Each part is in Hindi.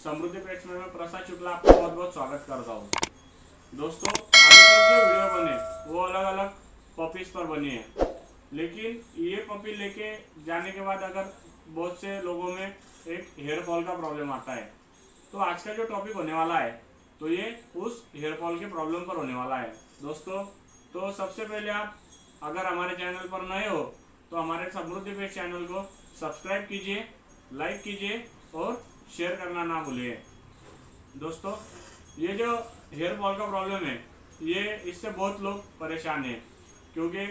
समृद्धि पेट्स में मैं प्रसाद शुक्ला आपका बहुत बहुत स्वागत करता हूँ। दोस्तों, अभी तक जो वीडियो बने वो अलग अलग पपीज पर बनी है, लेकिन ये पपी लेके जाने के बाद अगर बहुत से लोगों में एक हेयर फॉल का प्रॉब्लम आता है, तो आज का जो टॉपिक होने वाला है तो ये उस हेयर फॉल के प्रॉब्लम पर होने वाला है। दोस्तों, तो सबसे पहले आप अगर हमारे चैनल पर नए हो तो हमारे समृद्धि पेट्स चैनल को सब्सक्राइब कीजिए, लाइक कीजिए और शेयर करना ना भूलिए। दोस्तों, ये जो हेयर फॉल का प्रॉब्लम है ये इससे बहुत लोग परेशान हैं, क्योंकि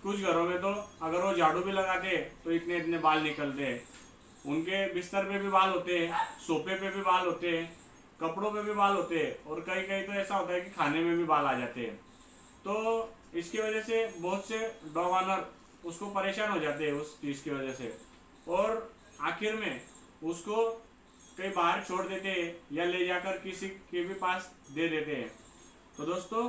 कुछ घरों में तो अगर वो झाड़ू भी लगाते तो इतने इतने बाल निकलते हैं। उनके बिस्तर पे भी बाल होते हैं, सोफे पे भी बाल होते हैं, कपड़ों पे भी बाल होते हैं और कई कई तो ऐसा होता है कि खाने में भी बाल आ जाते हैं। तो इसकी वजह से बहुत से डॉग ऑनर उसको परेशान हो जाते हैं उस चीज़ की वजह से, और आखिर में उसको कहीं बाहर छोड़ देते हैं या ले जाकर किसी के भी पास दे देते हैं। तो दोस्तों,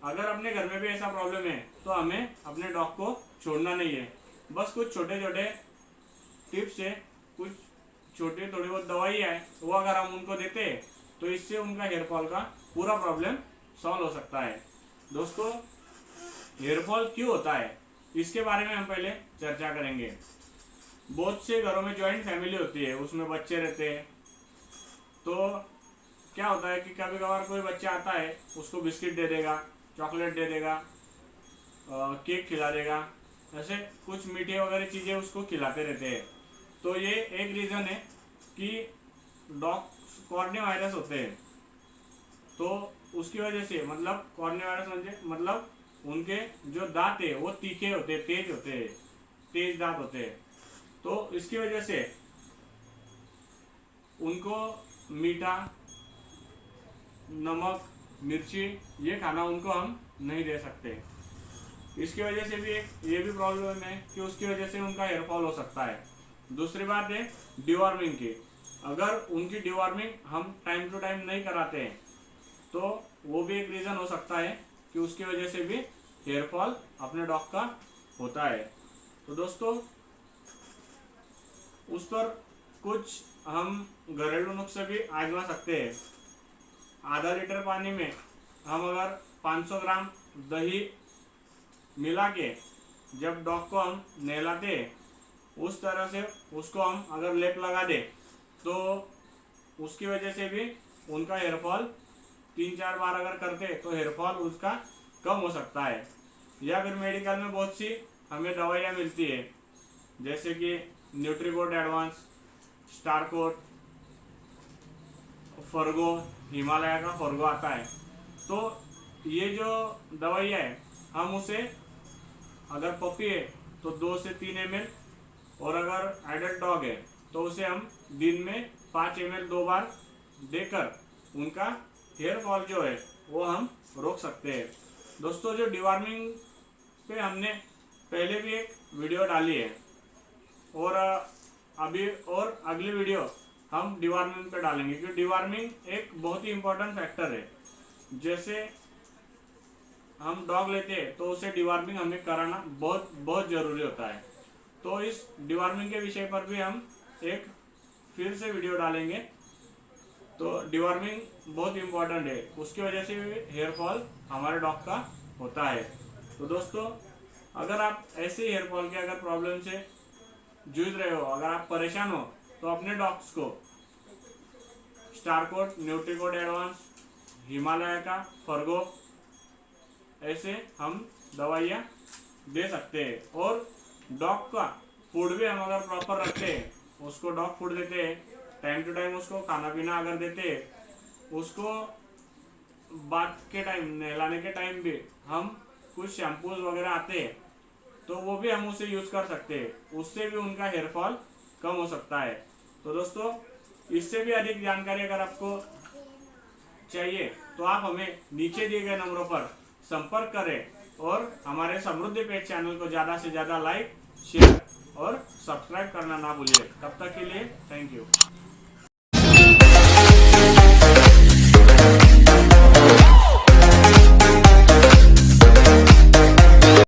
अगर अपने घर में भी ऐसा प्रॉब्लम है तो हमें अपने डॉग को छोड़ना नहीं है। बस कुछ छोटे छोटे टिप्स है, कुछ छोटी थोड़ी बहुत दवाई है, वो अगर हम उनको देते हैं तो इससे उनका हेयर फॉल का पूरा प्रॉब्लम सॉल्व हो सकता है। दोस्तों, हेयर फॉल क्यों होता है इसके बारे में हम पहले चर्चा करेंगे। बहुत से घरों में जॉइंट फैमिली होती है, उसमें बच्चे रहते हैं। तो क्या होता है कि कभी कभार कोई बच्चा आता है, उसको बिस्किट दे देगा, चॉकलेट दे देगा, केक खिला देगा, ऐसे कुछ मीठे वगैरह चीज़ें उसको खिलाते रहते हैं। तो ये एक रीज़न है कि डॉग कॉर्निया वायरस होते हैं, तो उसकी वजह से मतलब कॉर्निया वायरस मतलब उनके जो दांत है वो तीखे होते हैं, तेज होते हैं, तेज दांत होते हैं। तो इसकी वजह से उनको मीठा, नमक, मिर्ची ये खाना उनको हम नहीं दे सकते। इसकी वजह से भी ये भी प्रॉब्लम है कि उसकी वजह से उनका हेयर फॉल हो सकता है। दूसरी बात है डिवॉर्मिंग की। अगर उनकी डिवॉर्मिंग हम टाइम टू टाइम नहीं कराते हैं तो वो भी एक रीज़न हो सकता है कि उसकी वजह से भी हेयर फॉल अपने डॉग का होता है। तो दोस्तों, उस पर कुछ हम घरेलू नुस्खे भी आजमा सकते हैं। आधा लीटर पानी में हम अगर 500 ग्राम दही मिला के जब डॉग को हम नहलाते हैं, उस तरह से उसको हम अगर लेप लगा दें तो उसकी वजह से भी उनका हेयर फॉल 3-4 बार अगर करते तो हेयर फॉल उसका कम हो सकता है। या फिर मेडिकल में बहुत सी हमें दवाइयाँ मिलती है, जैसे कि न्यूट्रीकोट एडवांस, स्टारकोट, फर्गो, हिमालय का फर्गो आता है। तो ये जो दवाइयाँ है हम उसे अगर पपी है तो 2 से 3 ml, और अगर एडल्ट डॉग है तो उसे हम दिन में 5 ml 2 बार देकर उनका हेयर फॉल जो है वो हम रोक सकते हैं। दोस्तों, जो डिवॉर्मिंग पे हमने पहले भी एक वीडियो डाली है, और अभी और अगली वीडियो हम डिवॉर्मिंग पे डालेंगे, क्योंकि डिवॉर्मिंग एक बहुत ही इम्पोर्टेंट फैक्टर है। जैसे हम डॉग लेते हैं तो उसे डिवॉर्मिंग हमें कराना बहुत बहुत ज़रूरी होता है। तो इस डिवॉर्मिंग के विषय पर भी हम एक फिर से वीडियो डालेंगे। तो डिवॉर्मिंग बहुत इम्पोर्टेंट है, उसकी वजह से हेयर फॉल हमारे डॉग का होता है। तो दोस्तों, अगर आप ऐसे हेयर फॉल के अगर प्रॉब्लम से जूझ रहे हो, अगर आप परेशान हो, तो अपने डॉग्स को स्टारकोट, न्यूट्रीकोट एडवांस, हिमालय का फर्गो, ऐसे हम दवाइयाँ दे सकते हैं। और डॉग का फूड भी हम अगर प्रॉपर रखते हैं, उसको डॉग फूड देते हैं, टाइम टू टाइम उसको खाना पीना अगर देते हैं, उसको बाथ के टाइम, नहलाने के टाइम भी हम कुछ शैम्पूज वगैरह आते हैं तो वो भी हम उसे यूज़ कर सकते हैं, उससे भी उनका हेयर फॉल कम हो सकता है। तो दोस्तों, इससे भी अधिक जानकारी अगर आपको चाहिए तो आप हमें नीचे दिए गए नंबरों पर संपर्क करें और हमारे समृद्धि पेट चैनल को ज़्यादा से ज़्यादा लाइक, शेयर और सब्सक्राइब करना ना भूलिए। तब तक के लिए थैंक यू।